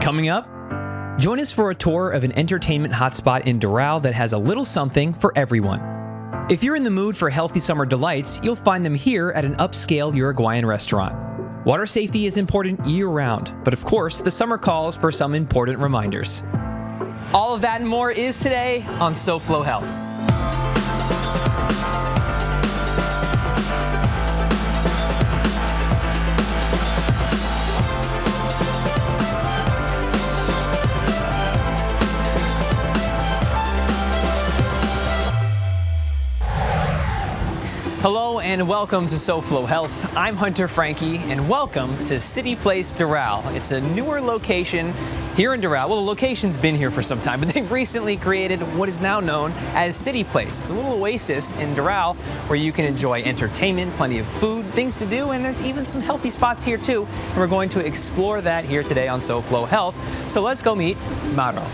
Coming up, join us for a tour of an entertainment hotspot in Doral that has a little something for everyone. If you're in the mood for healthy summer delights, you'll find them here at an upscale Uruguayan restaurant. Water safety is important year-round, but of course, the summer calls for some important reminders. All of that and more is today on SoFlo Health. Hello and welcome to SoFlo Health. I'm Hunter Frankie and welcome to City Place Doral. It's a newer location here in Doral. Well, the location's been here for some time, but they've recently created what is now known as City Place. It's a little oasis in Doral where you can enjoy entertainment, plenty of food, things to do, and there's even some healthy spots here too. And we're going to explore that here today on SoFlo Health. So let's go meet Mauro.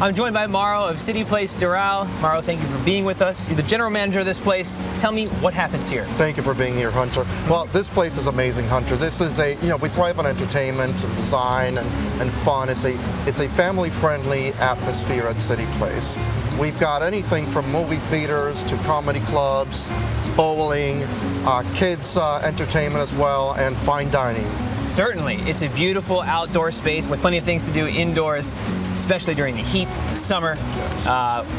I'm joined by Mauro of City Place Doral. Mauro, thank you for being with us. You're the general manager of this place. Tell me what happens here. Thank you for being here, Hunter. Well, this place is amazing, Hunter. This is we thrive on entertainment and design and fun. It's a family-friendly atmosphere at City Place. We've got anything from movie theaters to comedy clubs, bowling, kids entertainment as well, and fine dining. Certainly. It's a beautiful outdoor space with plenty of things to do indoors, especially during the heat, summer. Yes.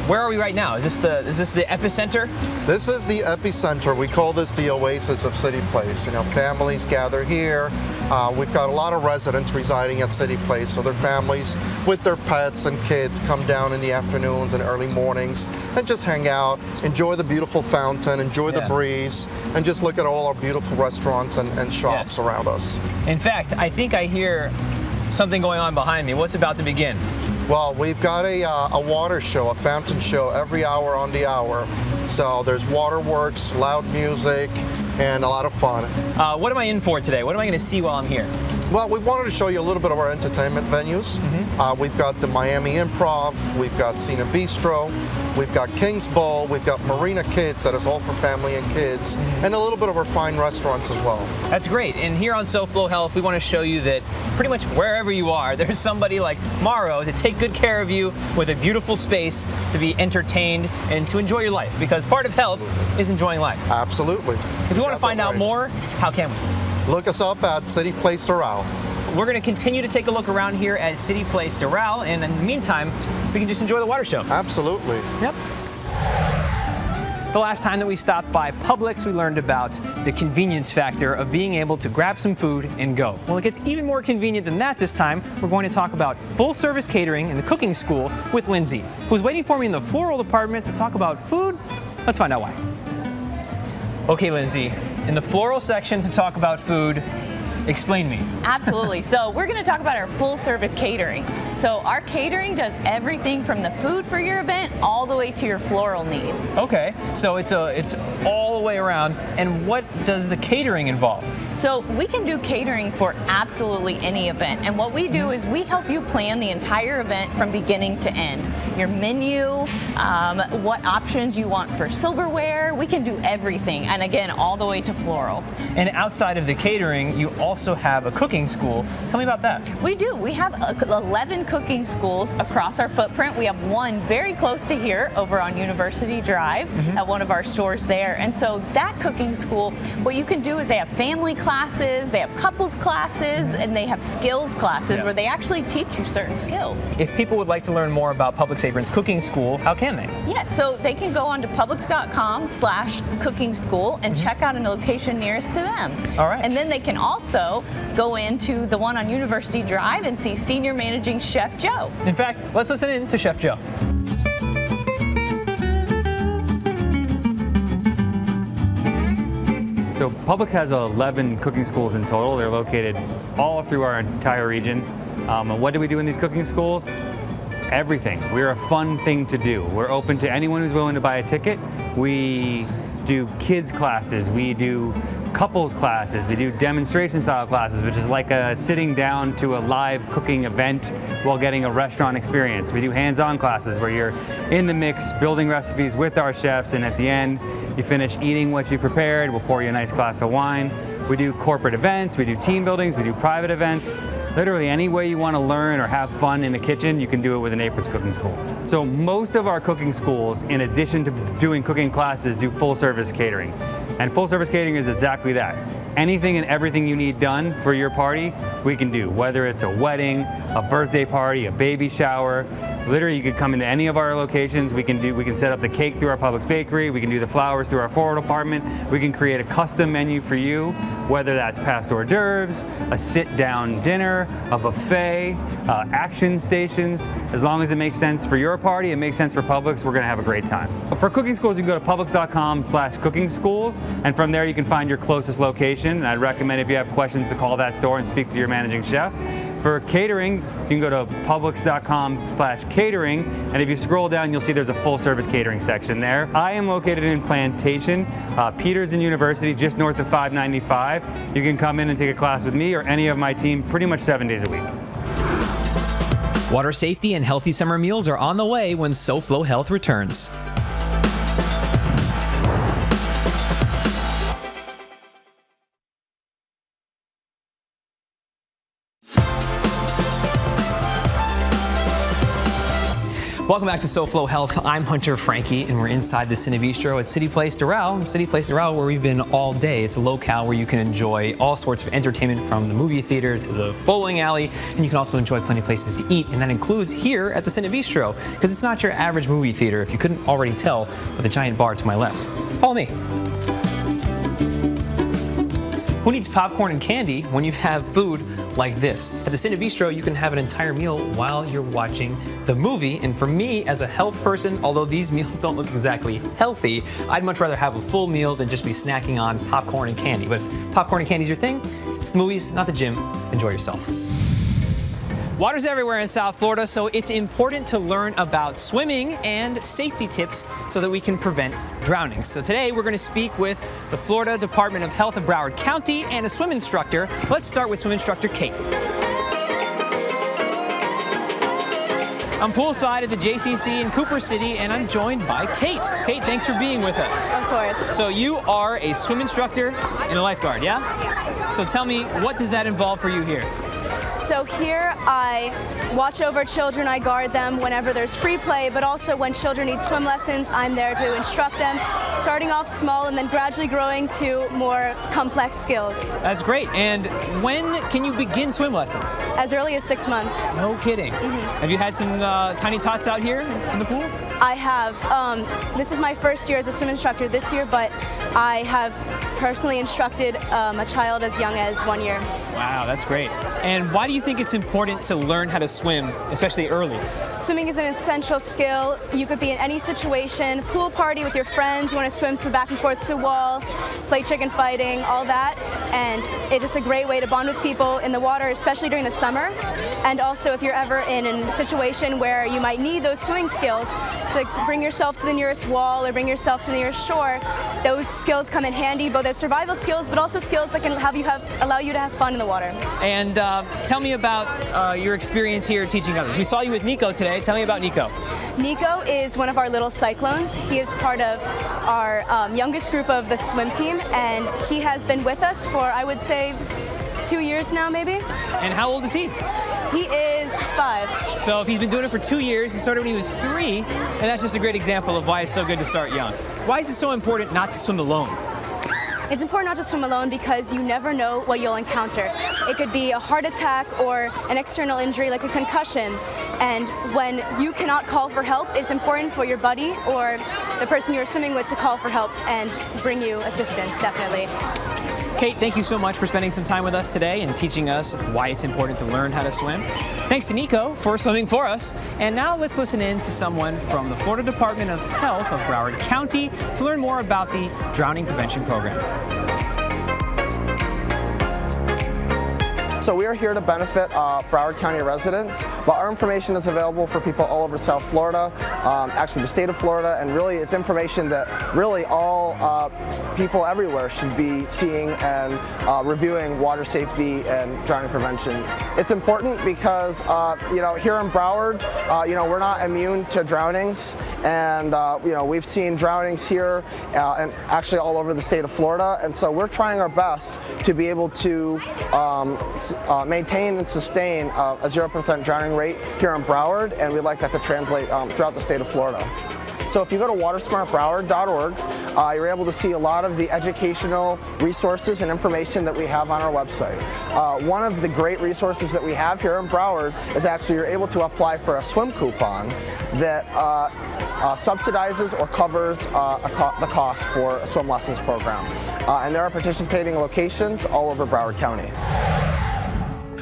Where are we right now? Is this the epicenter? This is the epicenter. We call this the oasis of City Place. You know, families gather here. We've got a lot of residents residing at City Place, so their families with their pets and kids come down in the afternoons and early mornings and just hang out, enjoy the beautiful fountain, enjoy the breeze, and just look at all our beautiful restaurants and shops around us. In fact, I think I hear something going on behind me. What's about to begin? Well, we've got a water show, a fountain show every hour on the hour. So there's waterworks, loud music, and a lot of fun. What am I in for today? What am I going to see while I'm here? Well, we wanted to show you a little bit of our entertainment venues. We've got the Miami Improv, we've got Cena Bistro, we've got King's Bowl, we've got Marina Kids, that is all for family and kids, and a little bit of our fine restaurants as well. That's great. And here on SoFlo Health, we want to show you that pretty much wherever you are, there's somebody like Mauro to take good care of you with a beautiful space to be entertained and to enjoy your life, because part of health is enjoying life. Absolutely. If you want to find out more, how can we? Look us up at City Place Doral. We're going to continue to take a look around here at City Place Doral, and in the meantime, we can just enjoy the water show. Absolutely. Yep. The last time that we stopped by Publix, we learned about the convenience factor of being able to grab some food and go. Well, it gets even more convenient than that this time. We're going to talk about full-service catering in the cooking school with Lindsay, who's waiting for me in the floral department to talk about food. Let's find out why. Okay, Lindsay, in the floral section to talk about food, explain me. Absolutely. So we're going to talk about our full service catering. So our catering does everything from the food for your event all the way to your floral needs. Okay. So it's all the way around. And what does the catering involve? So we can do catering for absolutely any event. And what we do is we help you plan the entire event from beginning to end. Your menu, what options you want for silverware, we can do everything. And again, all the way to floral. And outside of the catering, you also have a cooking school. Tell me about that. We do. We have 11 cooking schools across our footprint. We have one very close to here over on University Drive at one of our stores there. And so that cooking school, what you can do is they have family classes, they have couples classes, and they have skills classes where they actually teach you certain skills. If people would like to learn more about Publix Apron's cooking school, how can they? Yeah, so they can go on to publix.com/cooking school and check out a location nearest to them. All right. And then they can also go into the one on University Drive and see Senior Managing Chef Joe. In fact, let's listen in to Chef Joe. So Publix has 11 cooking schools in total. They're located all through our entire region. And what do we do in these cooking schools? Everything. We're a fun thing to do. We're open to anyone who's willing to buy a ticket. We do kids classes, we do couples classes, we do demonstration style classes, which is like sitting down to a live cooking event while getting a restaurant experience. We do hands-on classes where you're in the mix building recipes with our chefs, and at the end you finish eating what you prepared. We'll pour you a nice glass of wine. We do corporate events, we do team buildings, we do private events. Literally any way you want to learn or have fun in the kitchen, you can do it with an Aprons Cooking School. So most of our cooking schools, in addition to doing cooking classes, do full service catering. And full service catering is exactly that. Anything and everything you need done for your party, we can do. Whether it's a wedding, a birthday party, a baby shower. Literally, you could come into any of our locations. We can set up the cake through our Publix bakery. We can do the flowers through our floral department. We can create a custom menu for you, whether that's past hors d'oeuvres, a sit-down dinner, a buffet, action stations. As long as it makes sense for your party, it makes sense for Publix, we're gonna have a great time. For cooking schools, you can go to publix.com/cooking schools, and from there you can find your closest location. And I'd recommend, if you have questions, to call that store and speak to your managing chef. For catering, you can go to publix.com/catering, and if you scroll down, you'll see there's a full service catering section there. I am located in Plantation, Peters and University, just north of 595. You can come in and take a class with me or any of my team pretty much 7 days a week. Water safety and healthy summer meals are on the way when SoFlo Health returns. Welcome back to SoFlo Health. I'm Hunter Frankie, and we're inside the Cine Bistro at City Place Doral. City Place Doral, where we've been all day. It's a locale where you can enjoy all sorts of entertainment, from the movie theater to the bowling alley, and you can also enjoy plenty of places to eat, and that includes here at the Cine Bistro, because it's not your average movie theater, if you couldn't already tell with the giant bar to my left. Follow me. Who needs popcorn and candy when you have food like this? At the Cine Bistro, you can have an entire meal while you're watching the movie. And for me, as a health person, although these meals don't look exactly healthy, I'd much rather have a full meal than just be snacking on popcorn and candy. But if popcorn and candy is your thing, it's the movies, not the gym. Enjoy yourself. Water's everywhere in South Florida, so it's important to learn about swimming and safety tips so that we can prevent drowning. So today we're going to speak with the Florida Department of Health of Broward County and a swim instructor. Let's start with swim instructor Kate. I'm poolside at the JCC in Cooper City, and I'm joined by Kate. Kate, thanks for being with us. Of course. So you are a swim instructor and a lifeguard, yeah? Yes. So tell me, what does that involve for you here? So here I watch over children, I guard them whenever there's free play, but also when children need swim lessons, I'm there to instruct them, starting off small and then gradually growing to more complex skills. That's great. And when can you begin swim lessons? As early as 6 months. No kidding. Have you had some tiny tots out here in the pool? I have. This is my first year as a swim instructor this year, but I have personally instructed a child as young as 1 year. Wow, that's great. And why do you think it's important to learn how to swim, especially early? Swimming is an essential skill. You could be in any situation, pool party with your friends, you want to swim back and forth to the wall, play chicken fighting, all that. And it's just a great way to bond with people in the water, especially during the summer. And also if you're ever in a situation where you might need those swimming skills to bring yourself to the nearest wall or bring yourself to the nearest shore, those skills come in handy, both as survival skills, but also skills that can allow you to have fun in the water. And tell me about your experience here teaching others. We saw you with Nico today. Tell me about Nico. Nico is one of our little cyclones. He is part of our youngest group of the swim team, and he has been with us for, I would say, 2 years now, maybe. And how old is he? He is 5. So if he's been doing it for 2 years, he started when he was 3, and that's just a great example of why it's so good to start young. Why is it so important not to swim alone? It's important not to swim alone because you never know what you'll encounter. It could be a heart attack or an external injury like a concussion. And when you cannot call for help, it's important for your buddy or the person you're swimming with to call for help and bring you assistance, definitely. Kate, thank you so much for spending some time with us today and teaching us why it's important to learn how to swim. Thanks to Nico for swimming for us. And now let's listen in to someone from the Florida Department of Health of Broward County to learn more about the drowning prevention program. So we are here to benefit Broward County residents, but our information is available for people all over South Florida, actually the state of Florida, and really it's information that really all people everywhere should be seeing and reviewing water safety and drowning prevention. It's important because here in Broward, we're not immune to drownings, and we've seen drownings here and actually all over the state of Florida, and so we're trying our best to be able to maintain and sustain a 0% drowning rate here in Broward, and we'd like that to translate throughout the state of Florida. So if you go to watersmartbroward.org, you're able to see a lot of the educational resources and information that we have on our website. One of the great resources that we have here in Broward is actually you're able to apply for a swim coupon that subsidizes or covers the cost for a swim lessons program. And there are participating locations all over Broward County.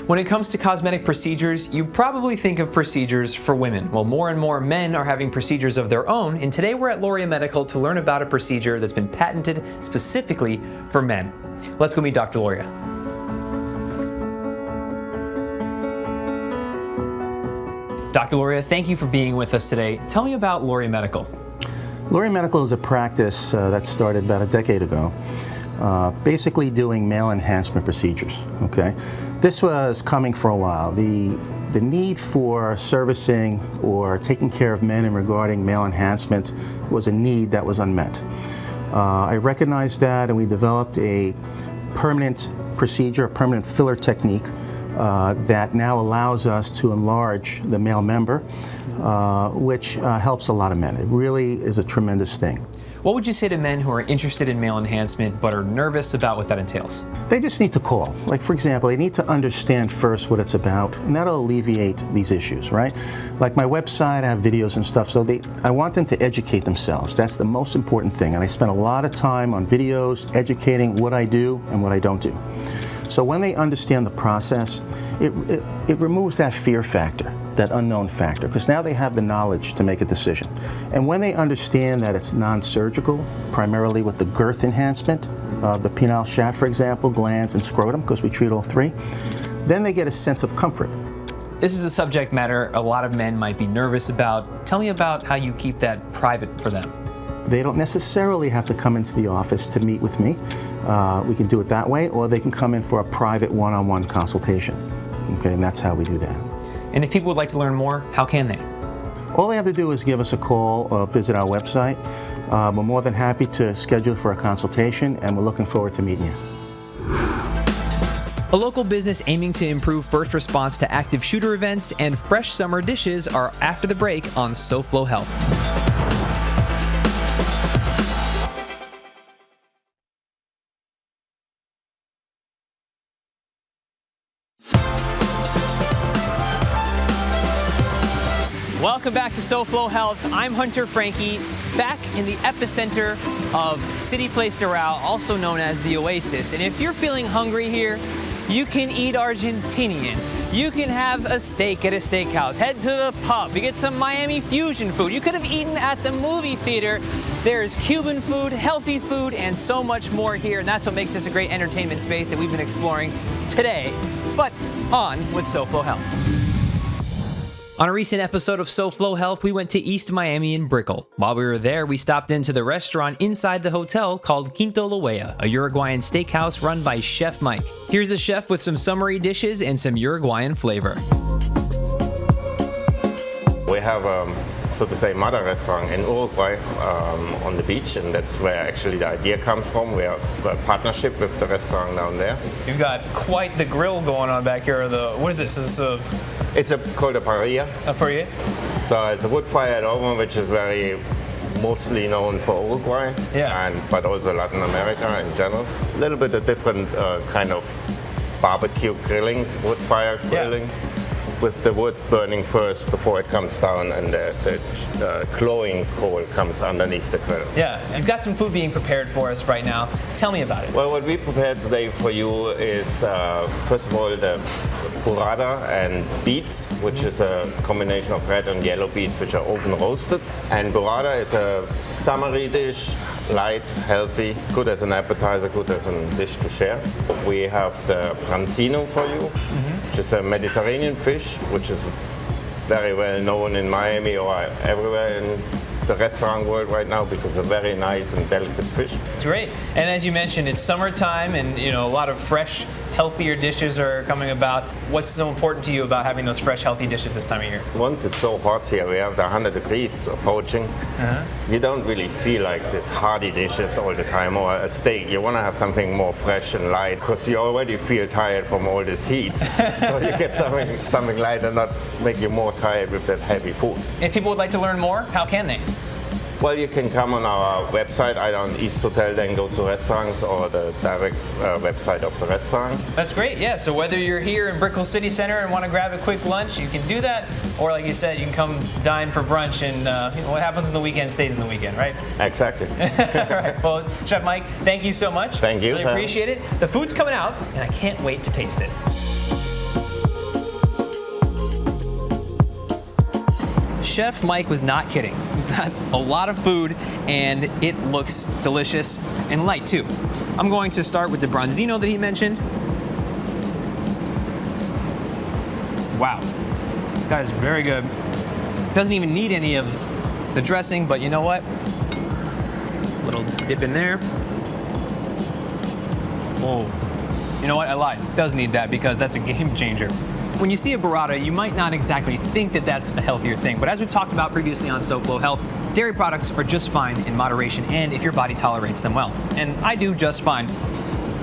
When it comes to cosmetic procedures, you probably think of procedures for women. Well, more and more men are having procedures of their own, and today we're at Lauria Medical to learn about a procedure that's been patented specifically for men. Let's go meet Dr. Lauria. Dr. Lauria, thank you for being with us today. Tell me about Lauria Medical. Lauria Medical is a practice that started about a decade ago, basically doing male enhancement procedures, okay? This was coming for a while. The need for servicing or taking care of men in regarding male enhancement was a need that was unmet. I recognized that, and we developed a permanent procedure, a permanent filler technique that now allows us to enlarge the male member, which helps a lot of men. It really is a tremendous thing. What would you say to men who are interested in male enhancement but are nervous about what that entails? They just need to call. Like, for example, they need to understand first what it's about, and that'll alleviate these issues, right? Like my website, I have videos and stuff, so I want them to educate themselves. That's the most important thing, and I spend a lot of time on videos educating what I do and what I don't do. So when they understand the process, it removes that fear factor, that unknown factor, because now they have the knowledge to make a decision. And when they understand that it's non-surgical, primarily with the girth enhancement, the penile shaft, for example, glands and scrotum, because we treat all three, then they get a sense of comfort. This is a subject matter a lot of men might be nervous about. Tell me about how you keep that private for them. They don't necessarily have to come into the office to meet with me. We can do it that way, or they can come in for a private one-on-one consultation. Okay, and that's how we do that. And if people would like to learn more, how can they? All they have to do is give us a call or visit our website. We're more than happy to schedule for a consultation, and we're looking forward to meeting you. A local business aiming to improve first response to active shooter events and fresh summer dishes are after the break on SoFlo Health. Welcome back to SoFlo Health. I'm Hunter Frankie, back in the epicenter of City Place Doral, also known as the Oasis. And if you're feeling hungry here, you can eat Argentinian. You can have a steak at a steakhouse. Head to the pub. You get some Miami fusion food. You could have eaten at the movie theater. There's Cuban food, healthy food, and so much more here. And that's what makes this a great entertainment space that we've been exploring today. But on with SoFlo Health. On a recent episode of SoFlo Health, we went to East Miami in Brickell. While we were there, we stopped into the restaurant inside the hotel called Quinto La Huella, a Uruguayan steakhouse run by Chef Mike. Here's the chef with some summary dishes and some Uruguayan flavor. We have, so to say, mother restaurant in Uruguay on the beach, and that's where actually the idea comes from. We have a partnership with the restaurant down there. You've got quite the grill going on back here. What is this? Is this It's called a parrilla. a parrilla? So it's a wood-fired oven, which is very mostly known for Uruguay, Yeah. but also Latin America in general. A little bit of different kind of barbecue grilling, wood-fire grilling, with the wood burning first before it comes down, and the glowing coal comes underneath the grill. Yeah, you've got some food being prepared for us right now. Tell me about it. Well, what we prepared today for you is, first of all, the burrata and beets, which is a combination of red and yellow beets, which are oven roasted. And burrata is a summery dish, light, healthy, good as an appetizer, good as a dish to share. We have the Panzino for you, which is a Mediterranean fish, which is very well known in Miami or everywhere in the restaurant world right now, because it's a very nice and delicate fish. It's great. And as you mentioned, it's summertime, and a lot of fresh, healthier dishes are coming about. What's so important to you about having those fresh, healthy dishes this time of year? Once it's so hot here, we have the 100 degrees approaching. You don't really feel like this hearty dishes all the time, or a steak. You want to have something more fresh and light, because you already feel tired from all this heat. So you get something light and not make you more tired with that heavy food. If people would like to learn more, how can they? Well, you can come on our website, either on East Hotel, then go to restaurants, or the direct website of the restaurant. That's great, yeah. So whether you're here in Brickell City Center and want to grab a quick lunch, you can do that. Or like you said, you can come dine for brunch, and what happens on the weekend stays in the weekend, right? Exactly. All right, well, Chef Mike, thank you so much. Thank you. Really appreciate it. The food's coming out, and I can't wait to taste it. Chef Mike was not kidding. We've got a lot of food, and it looks delicious and light too. I'm going to start with the Panzino that he mentioned. Wow, that is very good. Doesn't even need any of the dressing, but you know what? A little dip in there. Oh, you know what? I lied. It does need that, because that's a game changer. When you see a burrata, you might not exactly think that that's a healthier thing, but as we've talked about previously on SoFlo Health, dairy products are just fine in moderation and if your body tolerates them well. And I do just fine.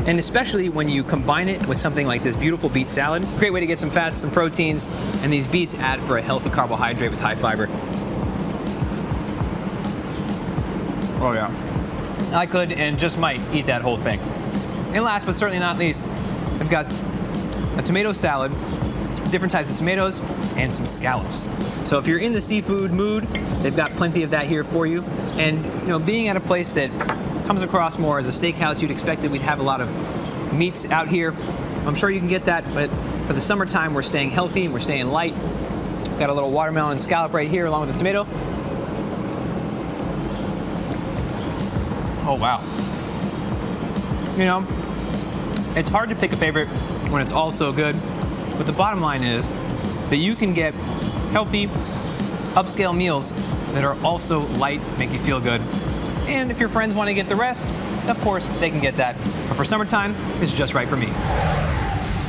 And especially when you combine it with something like this beautiful beet salad. Great way to get some fats, some proteins, and these beets add for a healthy carbohydrate with high fiber. Oh yeah. I could and just might eat that whole thing. And last but certainly not least, I've got a tomato salad, different types of tomatoes, and some scallops. So if you're in the seafood mood, they've got plenty of that here for you. And being at a place that comes across more as a steakhouse, you'd expect that we'd have a lot of meats out here. I'm sure you can get that, but for the summertime, we're staying healthy and we're staying light. Got a little watermelon and scallop right here along with the tomato. Oh wow. It's hard to pick a favorite when it's all so good. But the bottom line is that you can get healthy, upscale meals that are also light, make you feel good. And if your friends want to get the rest, of course, they can get that. But for summertime, it's just right for me.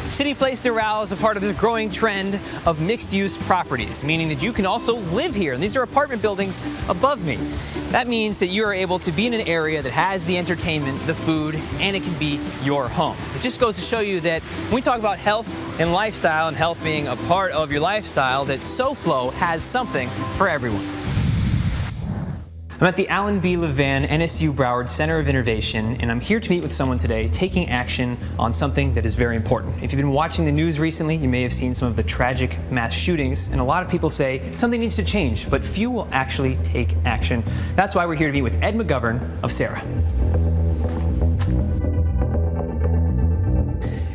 City Place Doral is a part of this growing trend of mixed-use properties, meaning that you can also live here. And these are apartment buildings above me. That means that you are able to be in an area that has the entertainment, the food, and it can be your home. It just goes to show you that when we talk about health and lifestyle, and health being a part of your lifestyle, that SoFlo has something for everyone. I'm at the Alan B. Levan NSU Broward Center of Innovation, and I'm here to meet with someone today taking action on something that is very important. If you've been watching the news recently, you may have seen some of the tragic mass shootings, and a lot of people say something needs to change, but few will actually take action. That's why we're here to meet with Ed McGovern of SARA.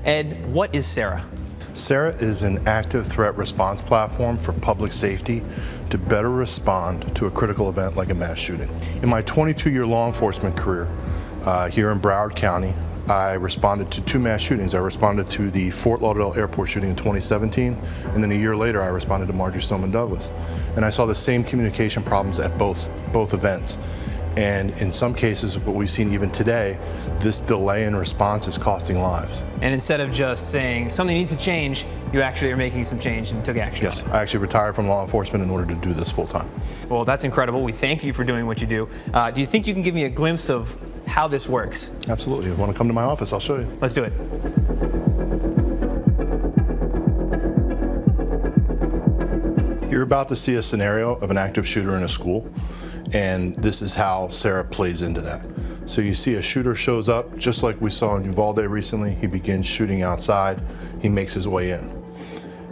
Ed, what is SARA? SARA is an active threat response platform for public safety to better respond to a critical event like a mass shooting. In my 22-year law enforcement career here in Broward County, I responded to 2 mass shootings. I responded to the Fort Lauderdale Airport shooting in 2017, and then a year later I responded to Marjory Stoneman Douglas. And I saw the same communication problems at both events. And in some cases, what we've seen even today, this delay in response is costing lives. And instead of just saying something needs to change, you actually are making some change and took action. Yes, I actually retired from law enforcement in order to do this full time. Well, that's incredible. We thank you for doing what you do. Do you think you can give me a glimpse of how this works? Absolutely. If you want to come to my office, I'll show you. Let's do it. You're about to see a scenario of an active shooter in a school, and this is how SARA plays into that. So you see a shooter shows up, just like we saw in Uvalde recently. He begins shooting outside. He makes his way in.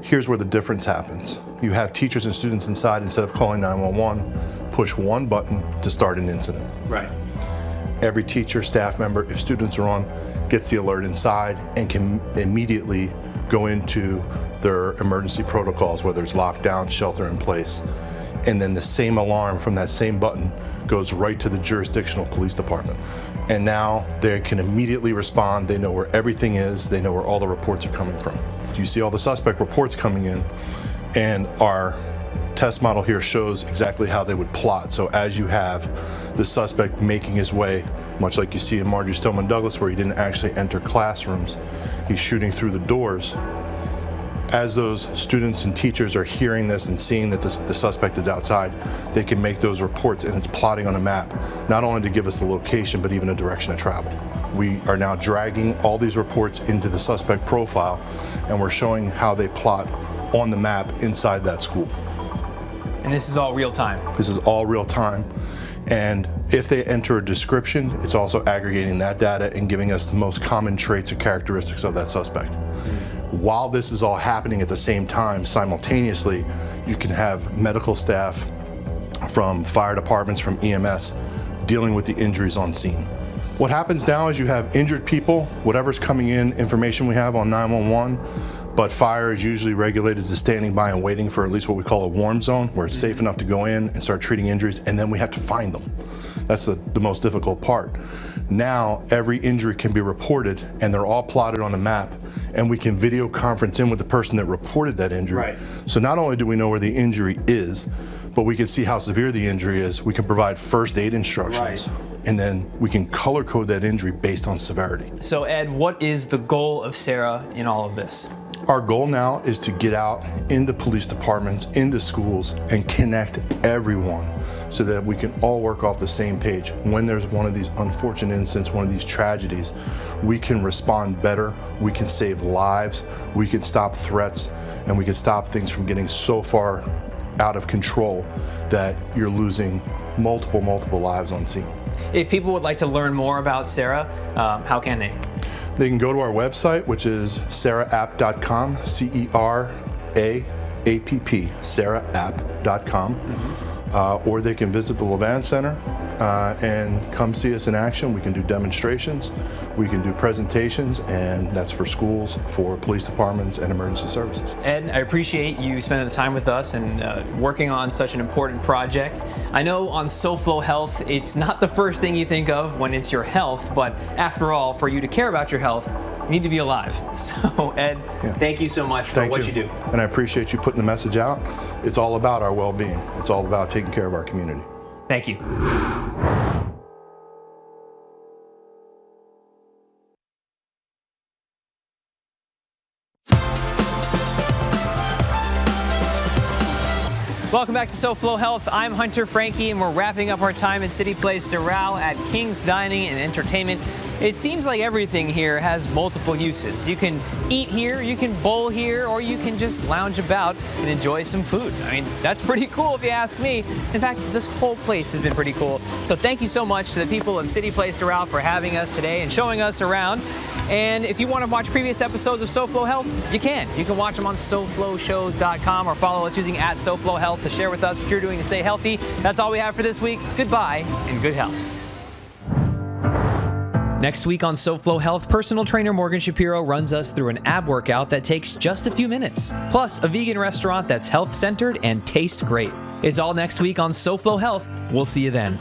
Here's where the difference happens. You have teachers and students inside. Instead of calling 911, push one button to start an incident. Right. Every teacher, staff member, if students are on, gets the alert inside and can immediately go into their emergency protocols, whether it's lockdown, shelter in place. And then the same alarm from that same button goes right to the jurisdictional police department. And now they can immediately respond. They know where everything is. They know where all the reports are coming from. You see all the suspect reports coming in, and our test model here shows exactly how they would plot. So as you have the suspect making his way, much like you see in Marjory Stoneman Douglas, where he didn't actually enter classrooms, he's shooting through the doors. As those students and teachers are hearing this and seeing that the suspect is outside, they can make those reports, and it's plotting on a map, not only to give us the location, but even a direction of travel. We are now dragging all these reports into the suspect profile, and we're showing how they plot on the map inside that school. And this is all real time. This is all real time. And if they enter a description, it's also aggregating that data and giving us the most common traits or characteristics of that suspect. While this is all happening at the same time, simultaneously, you can have medical staff from fire departments, from EMS, dealing with the injuries on scene. What happens now is you have injured people, whatever's coming in, information we have on 911, but fire is usually regulated to standing by and waiting for at least what we call a warm zone, where it's safe enough to go in and start treating injuries, and then we have to find them. That's the most difficult part. Now, every injury can be reported, and they're all plotted on a map, and we can video conference in with the person that reported that injury. Right. So not only do we know where the injury is, but we can see how severe the injury is. We can provide first aid instructions. Right. And then we can color code that injury based on severity. So Ed, what is the goal of SARA in all of this? Our goal now is to get out into police departments, into schools, and connect everyone so that we can all work off the same page. When there's one of these unfortunate incidents, one of these tragedies, we can respond better, we can save lives, we can stop threats, and we can stop things from getting so far out of control that you're losing multiple lives on scene. If people would like to learn more about SARA, how can they? They can go to our website, which is seraapp.com, C-E-R-A-A-P-P, seraapp.com, or they can visit the Levant Center and come see us in action. We can do demonstrations, we can do presentations, and that's for schools, for police departments, and emergency services. Ed, I appreciate you spending the time with us and working on such an important project. I know on SoFlo Health, it's not the first thing you think of when it's your health, but after all, for you to care about your health, you need to be alive. So Ed, thank you so much for what you do. And I appreciate you putting the message out. It's all about our well-being. It's all about taking care of our community. Thank you. Welcome back to SoFlo Health. I'm Hunter Frankie, and we're wrapping up our time at City Place Doral at King's Dining and Entertainment. It seems like everything here has multiple uses. You can eat here, you can bowl here, or you can just lounge about and enjoy some food. I mean, that's pretty cool if you ask me. In fact, this whole place has been pretty cool. So thank you so much to the people of City Place Doral for having us today and showing us around. And if you want to watch previous episodes of SoFlo Health, you can. You can watch them on SoFloShows.com or follow us using @SoFloHealth to share with us what you're doing to stay healthy. That's all we have for this week. Goodbye and good health. Next week on SoFlo Health, personal trainer Morgan Shapiro runs us through an ab workout that takes just a few minutes, plus a vegan restaurant that's health-centered and tastes great. It's all next week on SoFlo Health. We'll see you then.